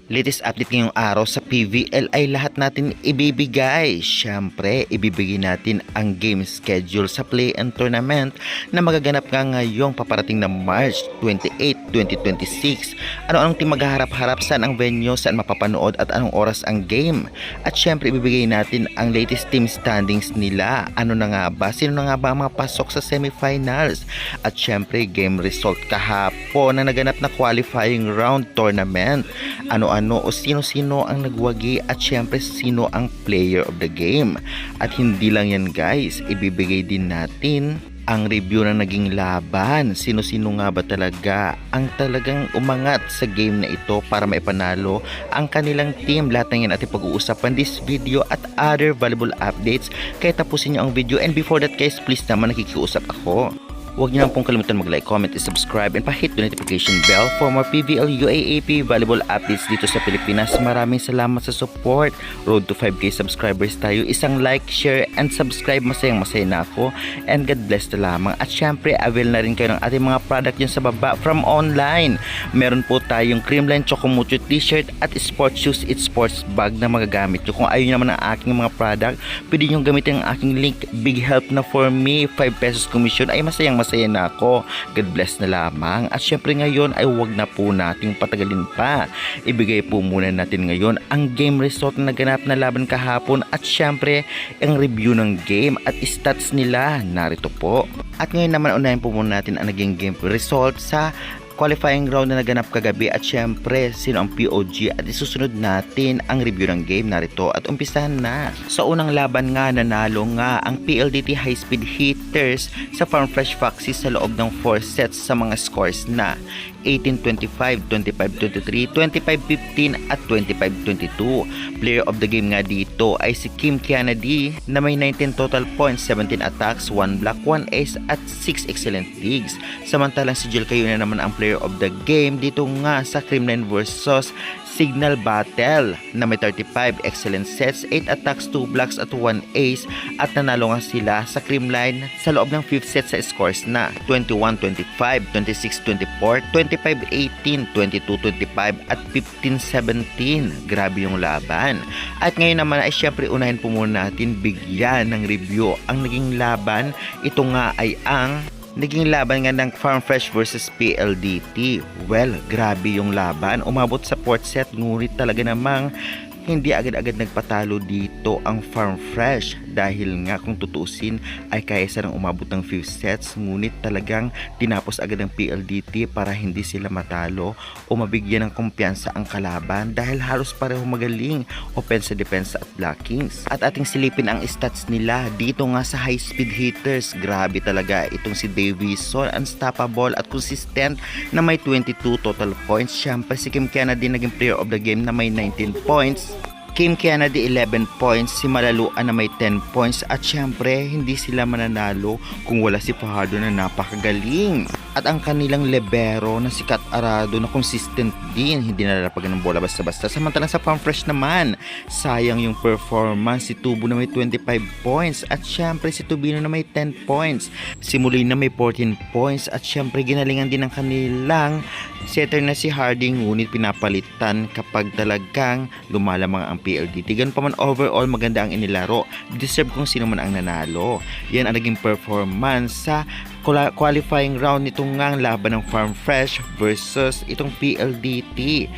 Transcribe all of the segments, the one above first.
Latest update ngayong araw sa PVL ay lahat natin ibibigay. Siyempre, ibibigay natin ang game schedule sa play and tournament na magaganap nga ngayong paparating na March 28, 2026. Ano-anong team maghaharap-harap, saan ang venue, saan mapapanood at anong oras ang game. At siyempre, ibibigay natin ang latest team standings nila. Ano na nga ba? Sino na nga ba ang mga pasok sa semifinals? At siyempre, game result kahapon na naganap na qualifying round tournament. Ano-ano o sino-sino ang nagwagi at syempre sino ang player of the game. At hindi lang yan guys, ibibigay din natin ang review na naging laban. Sino-sino nga ba talaga ang talagang umangat sa game na ito para maipanalo ang kanilang team. Lahat ng yan ating pag-uusapan this video at other valuable updates. Kaya tapusin nyo ang video, and before that guys, please naman nakikiusap ako. Huwag niyo lang pong kalimutan mag-like, comment, and subscribe, and pa-hit the notification bell for more PVL UAAP valuable updates dito sa Pilipinas. Maraming salamat sa support. Road to 5K subscribers tayo. Isang like, share, and subscribe. Masayang-masaya na ako. And God bless na lamang. At syempre, avail na rin kayo ng ating mga product yun sa baba from online. Meron po tayong Creamline Chocomucho t-shirt at sports shoes, it's sports bag na magagamit nyo. Kung ayaw naman ang aking mga product, pwede nyo gamitin ang aking link. Big help na for me. 5 pesos commission ay masaya na ako. God bless na lamang. At syempre ngayon ay huwag na po nating patagalin pa. Ibigay po muna natin ngayon ang game result na naganap na laban kahapon at syempre ang review ng game at stats nila. Narito po. At ngayon naman unahin po muna natin ang naging game result sa qualifying round na naganap kagabi at syempre sino ang POG at isusunod natin ang review ng game. Narito at umpisahan na. Sa unang laban nga nanalo nga ang PLDT High Speed Hitters sa Farm Fresh Foxes sa loob ng 4 sets sa mga scores na 18-25, 25-23, 25-15 at 25-22. Player of the game nga dito ay si Kim Kennedy na may 19 total points, 17 attacks, 1 block, 1 ace at 6 excellent digs. Samantalang si Jill Cayuna naman ang player of the game dito nga sa Creamline versus Signal Battle na may 35 excellent sets, 8 attacks, 2 blocks at 1 ace, at nanalo nga sila sa Creamline sa loob ng 5th set sa scores na 21-25, 26-24, 25-18, 22-25 at 15-17. Grabe yung laban. At ngayon naman ay syempre unahin po muna natin bigyan ng review ang naging laban. Ito nga ay ang naging laban nga ng Farm Fresh versus PLDT. Well, grabe yung laban. Umabot sa 4th set, ngunit talaga namang hindi agad-agad nagpatalo dito ang Farm Fresh dahil nga kung tutusin ay kaya silang umabot ng 5 sets, ngunit talagang tinapos agad ng PLDT para hindi sila matalo o mabigyan ng kumpiyansa ang kalaban dahil halos pareho magaling offense, defense at blockings. At ating silipin ang stats nila dito nga sa high speed hitters. Grabe talaga itong si Davison, unstoppable at consistent na may 22 total points. Siyempre si Kim Kennedy naging player of the game na may 19 points. Kim Kennedy 11 points, si Malaluan na may 10 points at syempre hindi sila mananalo kung wala si Fajardo na napakagaling. At ang kanilang libero na si Kat Arado na consistent din, hindi nalalapagan ng bola basta-basta. Samantalang sa Farm Fresh naman, sayang yung performance. Si Tubo na may 25 points at syempre si Tubino na may 10 points. Si Molina na may 14 points at syempre ginalingan din ng kanilang setter na si Harding, ngunit pinapalitan kapag talagang lumalamang ang PLDT. Ganun pa man, overall maganda ang inilaro. Deserve kung sino man ang nanalo. Yan ang naging performance sa qualifying round nitong ngang laban ng Farm Fresh versus itong PLDT.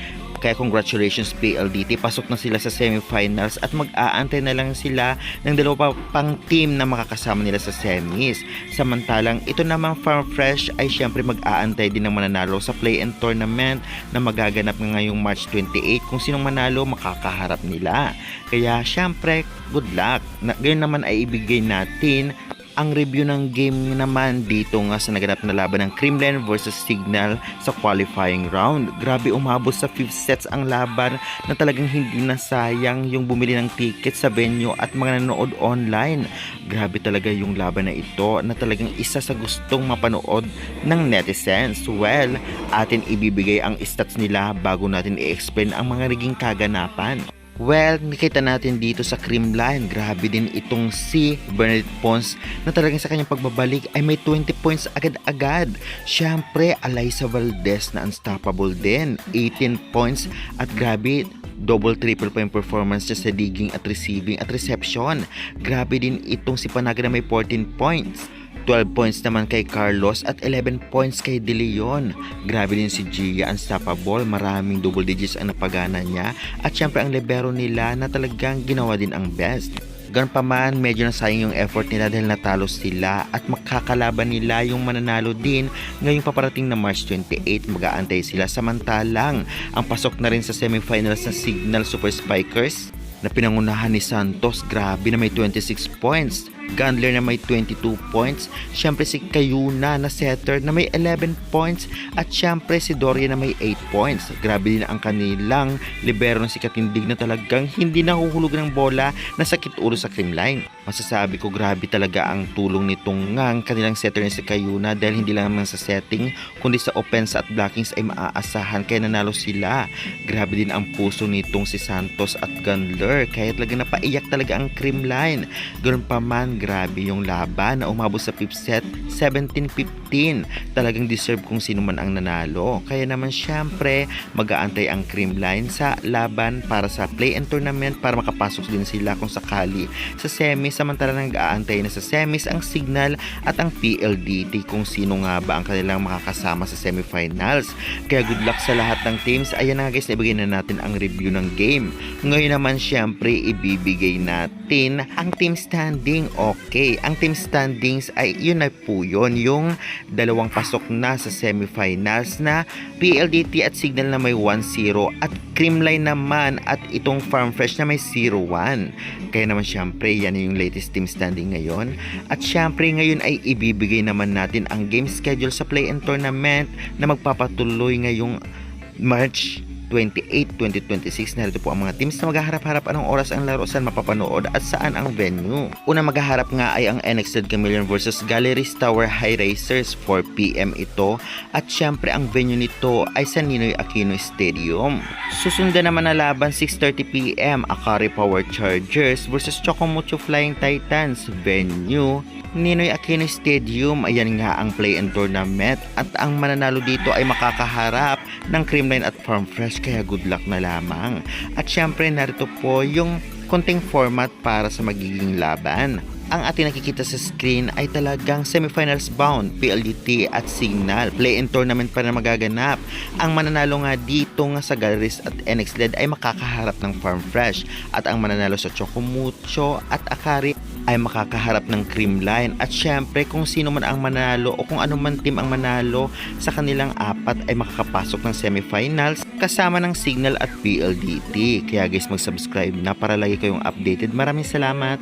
Kaya congratulations PLDT, pasok na sila sa semifinals at mag-aantay na lang sila ng dalawa pang team na makakasama nila sa semis. Samantalang ito namang Farm Fresh ay syempre mag-aantay din ng mananalo sa play and tournament na magaganap ngayong March 28. Kung sinong manalo makakaharap nila. Kaya syempre good luck. Ngayon naman ay ibigay natin ang review ng game naman dito nga sa naganap na laban ng Creamline versus Signal sa qualifying round. Grabe, umabot sa 5 sets ang laban na talagang hindi na sayang yung bumili ng ticket sa venue at mga nanonood online. Grabe talaga yung laban na ito na talagang isa sa gustong mapanood ng netizens. Well, atin ibibigay ang stats nila bago natin i-explain ang mga naging kaganapan. Well, nakita natin dito sa Creamline, grabe din itong si Bernadette Pons na talagang sa kanyang pagbabalik ay may 20 points agad-agad. Siyempre, Alyssa Valdez na unstoppable din, 18 points at grabe, double-triple pa yung performance niya sa digging at receiving at reception. Grabe din itong si Panaga na may 14 points. 12 points naman kay Carlos at 11 points kay De Leon. Grabe din si Gia, unstoppable, maraming double digits ang napagana niya. At syempre ang libero nila na talagang ginawa din ang best. Ganun pa man, medyo nasayang yung effort nila dahil natalo sila at makakalaban nila yung mananalo din ngayong paparating na March 28. Mag-aantay sila, samantalang ang pasok na rin sa semifinals na Signal Super Spikers na pinangunahan ni Santos, grabe na may 26 points. Gandler na may 22 points. Siyempre si Kayuna na setter na may 11 points. At siyempre si Doria na may 8 points. Grabe din ang kanilang libero na si Katindig na talagang hindi nahuhulog ng bola na sakit ulo sa Creamline. Masasabi ko grabe talaga ang tulong nitong ngang kanilang setter na si Kayuna dahil hindi lang naman sa setting kundi sa offense at blockings ay maaasahan kaya nanalo sila. Grabe din ang puso nitong si Santos at Gandler kaya talaga napaiyak talaga ang Creamline. Ganoon pa man, grabe yung laban na umabot sa 5th set, 17-15. Talagang deserve kung sino man ang nanalo. Kaya naman syempre, mag-aantay ang Creamline sa laban para sa play-in tournament para makapasok din sila kung sakali sa semis. Samantala nag-aantay na sa semis ang Signal at ang PLDT kung sino nga ba ang kanilang makakasama sa semifinals. Kaya good luck sa lahat ng teams. Ayan na nga guys, naibigay na natin ang review ng game. Ngayon naman syempre, ibibigay natin ang team standing. Okay, ang team standings ay yun na po yun, yung dalawang pasok na sa semifinals na PLDT at Signal na may 1-0 at Creamline naman at itong Farm Fresh na may 0-1. Kaya naman syempre yan yung latest team standing ngayon. At syempre ngayon ay ibibigay naman natin ang game schedule sa play-in tournament na magpapatuloy ngayong March 28, 2026. Narito po ang mga teams na maghaharap-harap, anong oras ang laro, saan mapapanood at saan ang venue. Una maghaharap nga ay ang NXT Chameleon versus Galleries Tower High Racers, 4pm ito. At syempre ang venue nito ay sa Ninoy Aquino Stadium. Susundan naman na laban 6:30pm, Akari Power Chargers versus Chocomucho Flying Titans, venue Ninoy Aquino Stadium. Ayan nga ang play-in tournament at ang mananalo dito ay makakaharap ng Creamline at Farm Fresh, kaya good luck na lamang. At syempre narito po yung konting format para sa magiging laban. Ang ating nakikita sa screen ay talagang semifinals bound, PLDT at Signal. Play-in tournament pa na magaganap. Ang mananalo nga dito nga sa Galleries at NXT ay makakaharap ng Farm Fresh. At ang mananalo sa Chocomucho at Akari ay makakaharap ng Creamline. At syempre kung sino man ang manalo o kung ano man team ang manalo sa kanilang apat ay makakapasok ng semifinals kasama ng Signal at PLDT. Kaya guys, mag-subscribe na para lagi kayong updated. Maraming salamat!